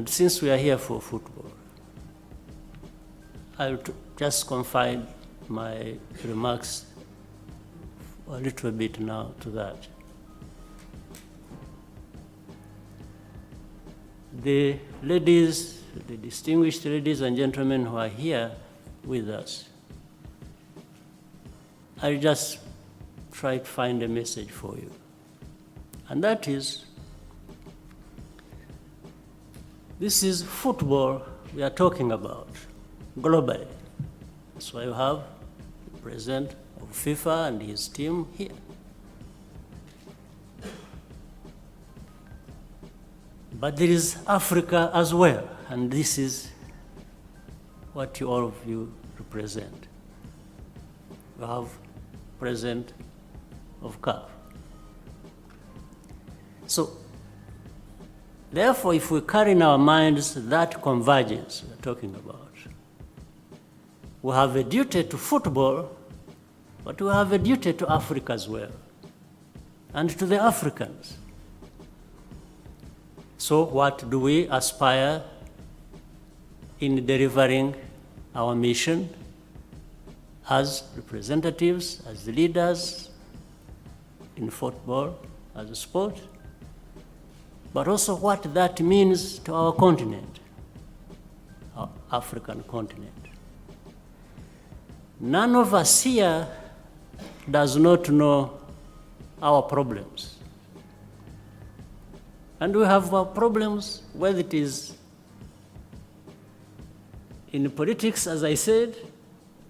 And since we are here for football, I'll just confine my remarks a little bit now to that. The ladies, the distinguished ladies and gentlemen who are here with us, I'll just try to find a message for you. And that is, this is football we are talking about globally. That's why you have the president of FIFA and his team here. But there is Africa as well, and this is what all of you represent. You have president of CAF. So, therefore, if we carry in our minds that convergence we're talking about, we have a duty to football, but we have a duty to Africa as well, and to the Africans. So what do we aspire in delivering our mission as representatives, as leaders in football, as a sport, but also what that means to our continent, our African continent. None of us here does not know our problems. And we have our problems, whether it is in politics, as I said,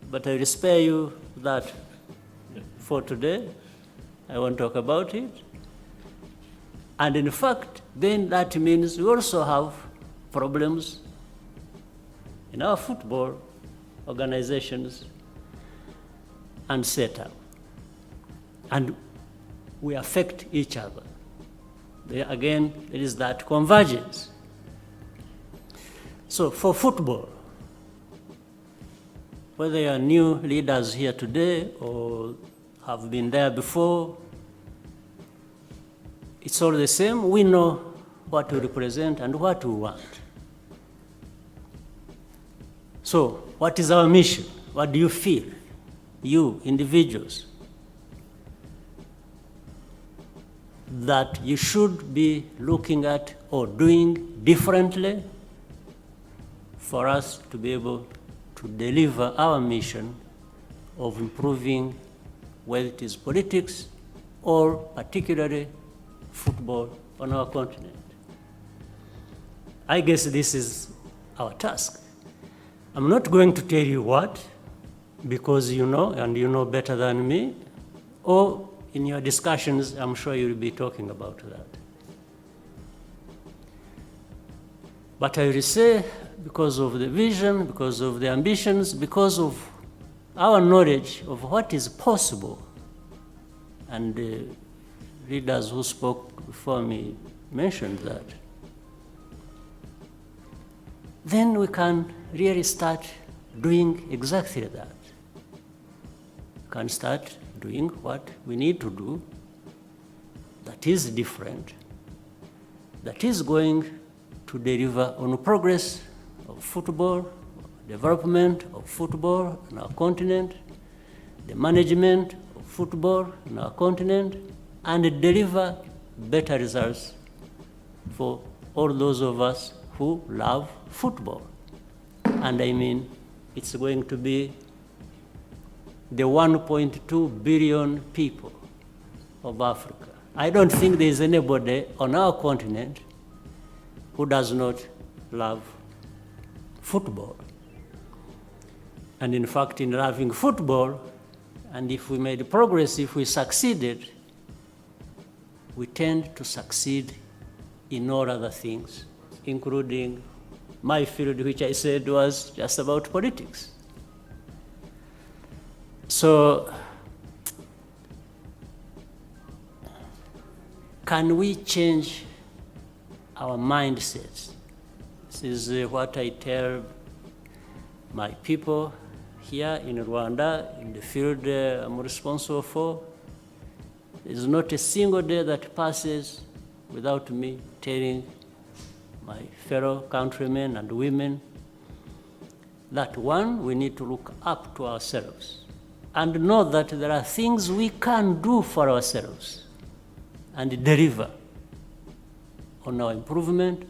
but I will spare you that for today. I won't talk about it. And in fact, then that means we also have problems in our football organizations and setup. And we affect each other. There again, there is that convergence. So for football, whether you are new leaders here today or have been there before, it's all the same. We know what we represent and what we want. So what is our mission? What do you feel, you individuals, that you should be looking at or doing differently for us to be able to deliver our mission of improving, whether it is politics or particularly football on our continent? I guess this is our task. I'm not going to tell you what, because you know, and you know better than me, or in your discussions, I'm sure you'll be talking about that. But I will say, because of the vision, because of the ambitions, because of our knowledge of what is possible, and the leaders who spoke before me mentioned that, then we can really start doing exactly that. We can start doing what we need to do that is different, that is going to deliver on progress of football, development of football on our continent, the management of football on our continent, and deliver better results for all those of us who love football. And I mean, it's going to be the 1.2 billion people of Africa. I don't think there is anybody on our continent who does not love football. And in fact, in loving football, and if we made progress, if we succeeded, we tend to succeed in all other things, including my field, which I said was just about politics. So, can we change our mindsets? This is what I tell my people here in Rwanda, in the field I'm responsible for. There's not a single day that passes without me telling my fellow countrymen and women, that one, we need to look up to ourselves and know that there are things we can do for ourselves and deliver on our improvement,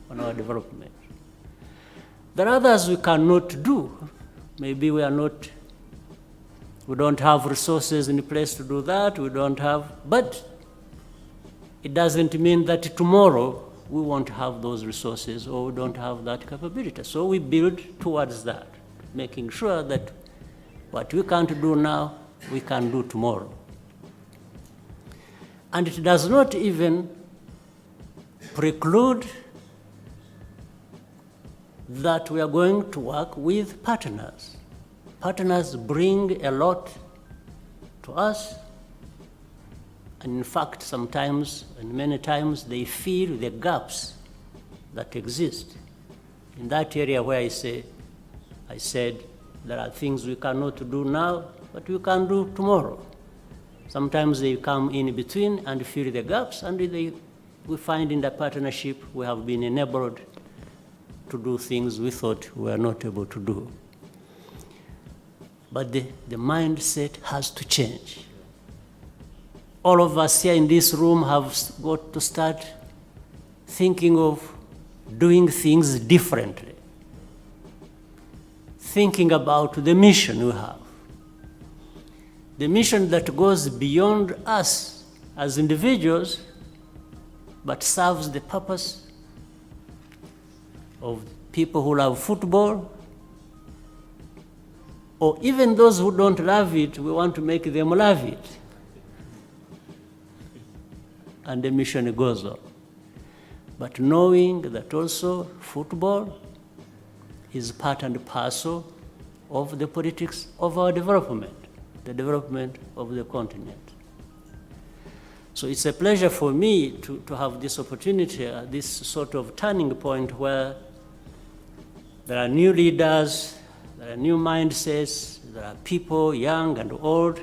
on our development. There are others we cannot do. Maybe we don't have resources in place to do that, but it doesn't mean that tomorrow we won't have those resources or we don't have that capability. So we build towards that, making sure that what we can't do now, we can do tomorrow. And it does not even preclude that we are going to work with partners. Partners bring a lot to us, and in fact, sometimes and many times they fill the gaps that exist. In that area where I said there are things we cannot do now, but we can do tomorrow. Sometimes they come in between and fill the gaps, and we find in the partnership we have been enabled to do things we thought we were not able to do. But the mindset has to change. All of us here in this room have got to start thinking of doing things differently, thinking about the mission we have, the mission that goes beyond us as individuals, but serves the purpose of people who love football, or even those who don't love it, we want to make them love it. And the mission goes on. But knowing that also football is part and parcel of the politics of our development, the development of the continent. So it's a pleasure for me to have this opportunity, this sort of turning point where there are new leaders, there are new mindsets, there are people, young and old,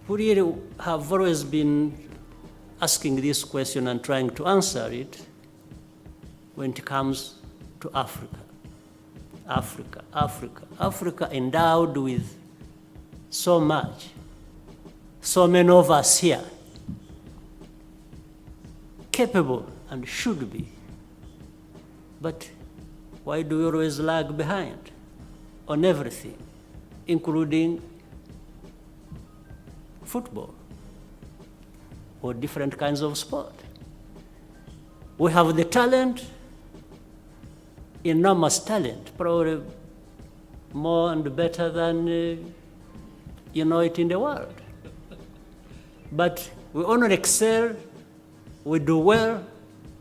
who really have always been asking this question and trying to answer it when it comes to Africa. Africa, Africa, Africa endowed with so much, so many of us here, capable and should be. But why do we always lag behind on everything, including football or different kinds of sport? We have the talent, enormous talent, probably more and better than you know it in the world. But we only excel, we do well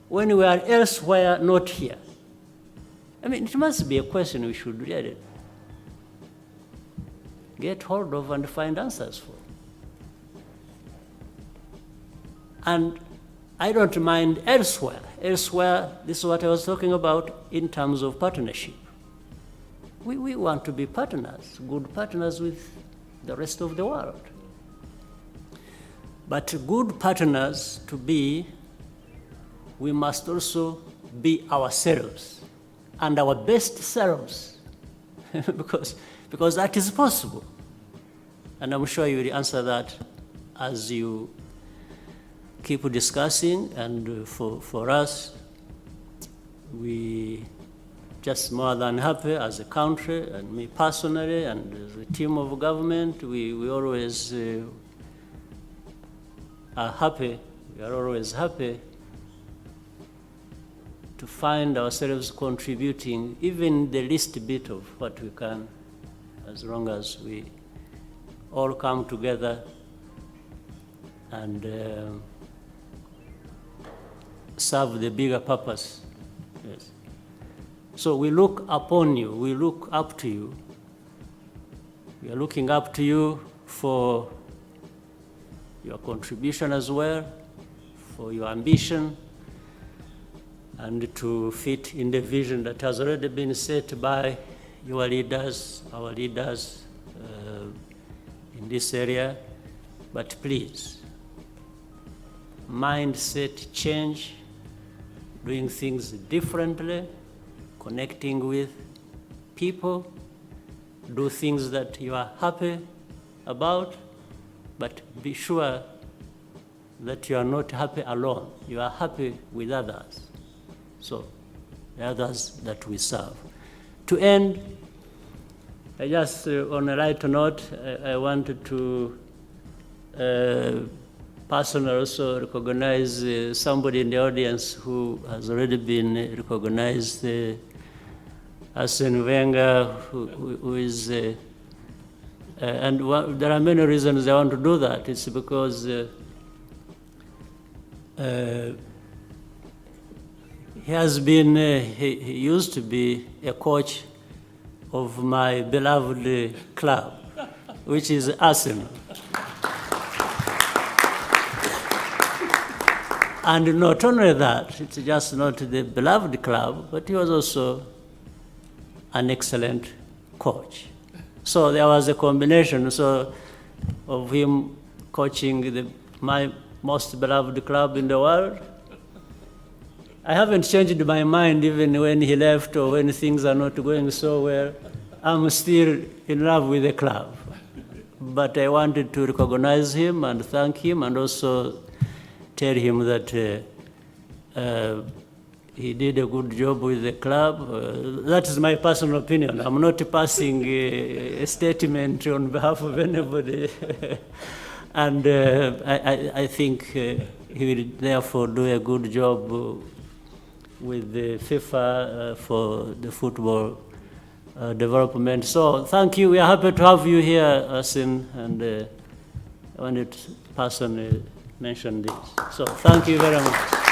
when we are elsewhere, not here. I mean, it must be a question we should really get hold of and find answers for. And I don't mind elsewhere. Elsewhere, this is what I was talking about in terms of partnership. We want to be partners, good partners with the rest of the world. But good partners to be, we must also be ourselves and our best selves, because that is possible. And I'm sure you will answer that as you keep discussing. And for us, we just more than happy as a country, and me personally, and as a team of government, we always are happy, we are always happy to find ourselves contributing even the least bit of what we can, as long as we all come together and serve the bigger purpose. Yes. So we look upon you, we look up to you. We are looking up to you for your contribution as well, for your ambition, and to fit in the vision that has already been set by your leaders, our leaders in this area. But please, mindset change, doing things differently, connecting with people, do things that you are happy about, but be sure that you are not happy alone. You are happy with others. So, the others that we serve. To end, I just, on a lighter note, I wanted to personally also recognize somebody in the audience who has already been recognized, Arsene Wenger, who is, and there are many reasons I want to do that. It's because he has been, he used to be a coach of my beloved club, which is Arsenal. And not only that, it's just not the beloved club, but he was also an excellent coach. So there was a combination of him coaching my most beloved club in the world. I haven't changed my mind even when he left or when things are not going so well. I'm still in love with the club. But I wanted to recognize him and thank him and also tell him that he did a good job with the club. That is my personal opinion. I'm not passing a statement on behalf of anybody. And I think he will therefore do a good job with the FIFA for the football development. So thank you. We are happy to have you here, Arsene, and I wanted to personally mention this. So thank you very much.